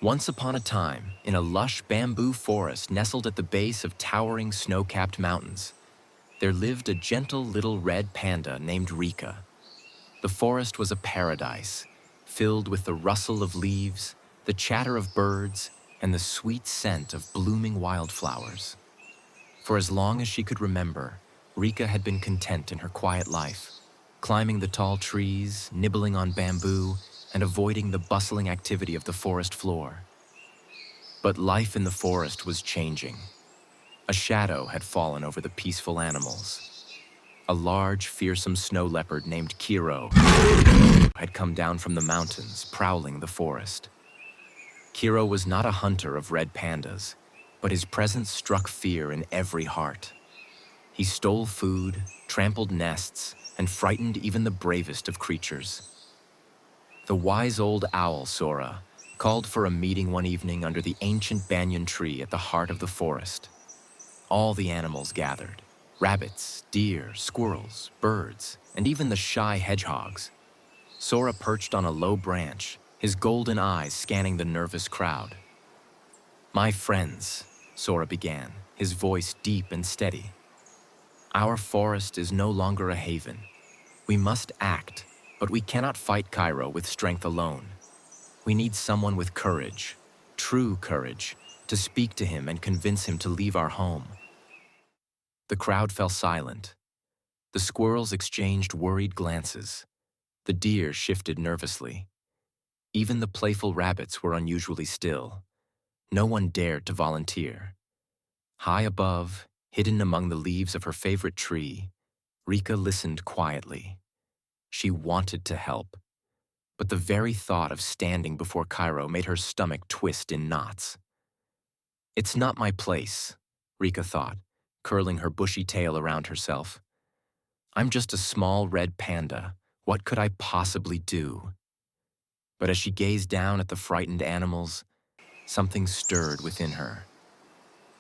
Once upon a time, in a lush bamboo forest nestled at the base of towering snow-capped mountains, there lived a gentle little red panda named Rika. The forest was a paradise, filled with the rustle of leaves, the chatter of birds, and the sweet scent of blooming wildflowers. For as long as she could remember, Rika had been content in her quiet life, climbing the tall trees, nibbling on bamboo, and avoiding the bustling activity of the forest floor. But life in the forest was changing. A shadow had fallen over the peaceful animals. A large, fearsome snow leopard named Kiro had come down from the mountains, prowling the forest. Kiro was not a hunter of red pandas, but his presence struck fear in every heart. He stole food, trampled nests, and frightened even the bravest of creatures. The wise old owl, Sora, called for a meeting one evening under the ancient banyan tree at the heart of the forest. All the animals gathered: rabbits, deer, squirrels, birds, and even the shy hedgehogs. Sora perched on a low branch, his golden eyes scanning the nervous crowd. "My friends," Sora began, his voice deep and steady. "Our forest is no longer a haven. We must act, but we cannot fight Cairo with strength alone. We need someone with courage, true courage, to speak to him and convince him to leave our home." The crowd fell silent. The squirrels exchanged worried glances. The deer shifted nervously. Even the playful rabbits were unusually still. No one dared to volunteer. High above, hidden among the leaves of her favorite tree, Rika listened quietly. She wanted to help, but the very thought of standing before Cairo made her stomach twist in knots. "It's not my place," Rika thought, curling her bushy tail around herself. "I'm just a small red panda. What could I possibly do?" But as she gazed down at the frightened animals, something stirred within her.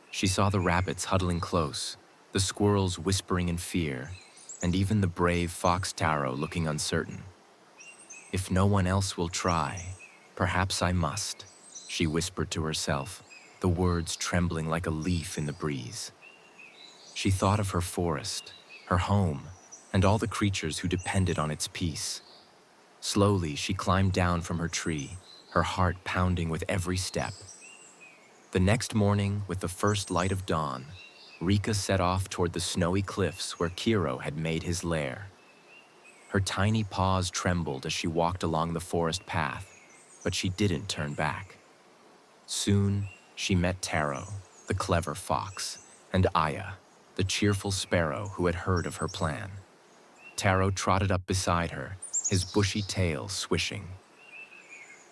She saw the rabbits huddling close, the squirrels whispering in fear, and even the brave fox Taro looking uncertain. "If no one else will try, perhaps I must," she whispered to herself, the words trembling like a leaf in the breeze. She thought of her forest, her home, and all the creatures who depended on its peace. Slowly, she climbed down from her tree, her heart pounding with every step. The next morning, with the first light of dawn, Rika set off toward the snowy cliffs where Kiro had made his lair. Her tiny paws trembled as she walked along the forest path, but she didn't turn back. Soon, she met Taro, the clever fox, and Aya, the cheerful sparrow who had heard of her plan. Taro trotted up beside her, his bushy tail swishing.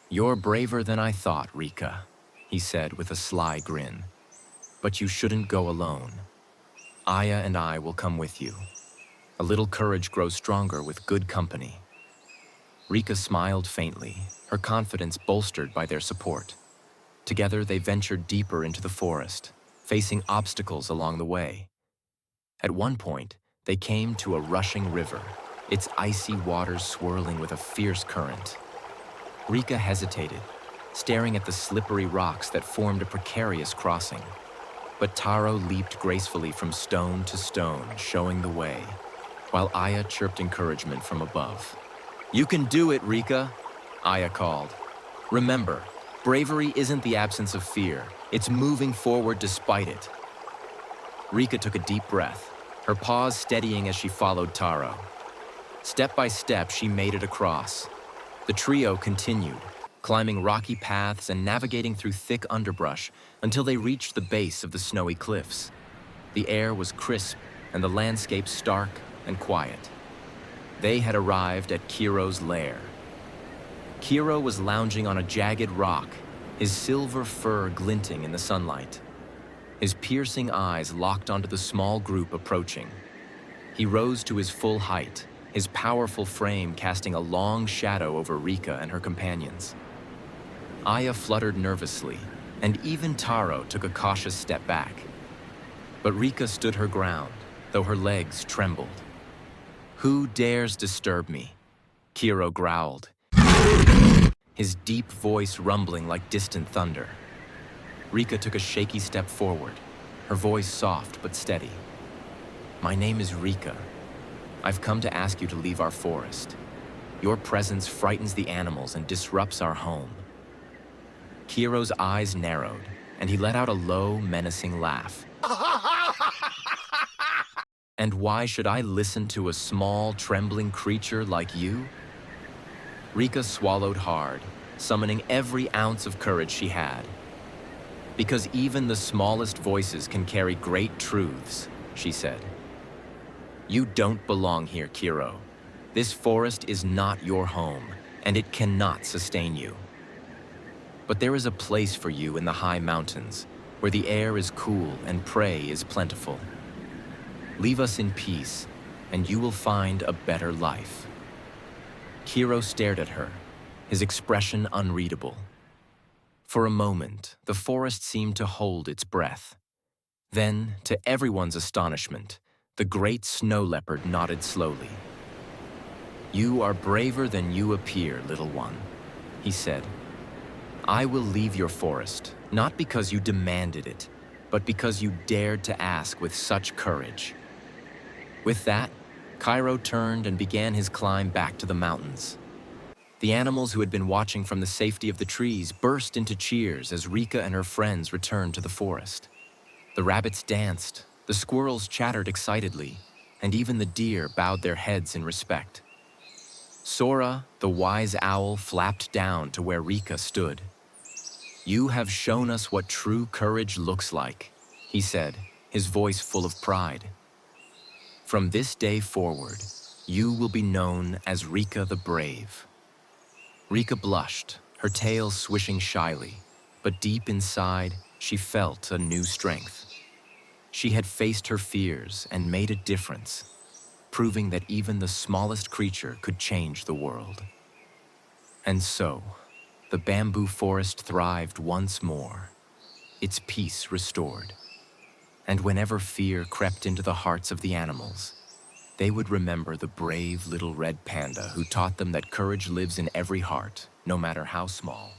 "You're braver than I thought, Rika," he said with a sly grin. "But you shouldn't go alone. Aya and I will come with you. A little courage grows stronger with good company." Rika smiled faintly, her confidence bolstered by their support. Together they ventured deeper into the forest, facing obstacles along the way. At one point, they came to a rushing river, its icy waters swirling with a fierce current. Rika hesitated, staring at the slippery rocks that formed a precarious crossing. But Taro leaped gracefully from stone to stone, showing the way, while Aya chirped encouragement from above. "You can do it, Rika," Aya called. "Remember, bravery isn't the absence of fear, it's moving forward despite it." Rika took a deep breath, her paws steadying as she followed Taro. Step by step, she made it across. The trio continued, climbing rocky paths and navigating through thick underbrush until they reached the base of the snowy cliffs. The air was crisp and the landscape stark and quiet. They had arrived at Kiro's lair. Kiro was lounging on a jagged rock, his silver fur glinting in the sunlight. His piercing eyes locked onto the small group approaching. He rose to his full height, his powerful frame casting a long shadow over Rika and her companions. Aya fluttered nervously, and even Taro took a cautious step back. But Rika stood her ground, though her legs trembled. "Who dares disturb me?" Kiro growled, his deep voice rumbling like distant thunder. Rika took a shaky step forward, her voice soft but steady. "My name is Rika. I've come to ask you to leave our forest. Your presence frightens the animals and disrupts our home." Kiro's eyes narrowed, and he let out a low, menacing laugh. "And why should I listen to a small, trembling creature like you?" Rika swallowed hard, summoning every ounce of courage she had. "Because even the smallest voices can carry great truths," she said. "You don't belong here, Kiro. This forest is not your home, and it cannot sustain you. But there is a place for you in the high mountains, where the air is cool and prey is plentiful. Leave us in peace, and you will find a better life." Kiro stared at her, his expression unreadable. For a moment, the forest seemed to hold its breath. Then, to everyone's astonishment, the great snow leopard nodded slowly. "You are braver than you appear, little one," he said. "I will leave your forest, not because you demanded it, but because you dared to ask with such courage." With that, Cairo turned and began his climb back to the mountains. The animals who had been watching from the safety of the trees burst into cheers as Rika and her friends returned to the forest. The rabbits danced, the squirrels chattered excitedly, and even the deer bowed their heads in respect. Sora, the wise owl, flapped down to where Rika stood. "You have shown us what true courage looks like," he said, his voice full of pride. "From this day forward, you will be known as Rika the Brave." Rika blushed, her tail swishing shyly, but deep inside, she felt a new strength. She had faced her fears and made a difference, proving that even the smallest creature could change the world. And so, the bamboo forest thrived once more, its peace restored. And whenever fear crept into the hearts of the animals, they would remember the brave little red panda who taught them that courage lives in every heart, no matter how small.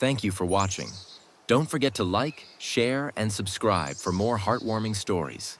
Thank you for watching. Don't forget to like, share, and subscribe for more heartwarming stories.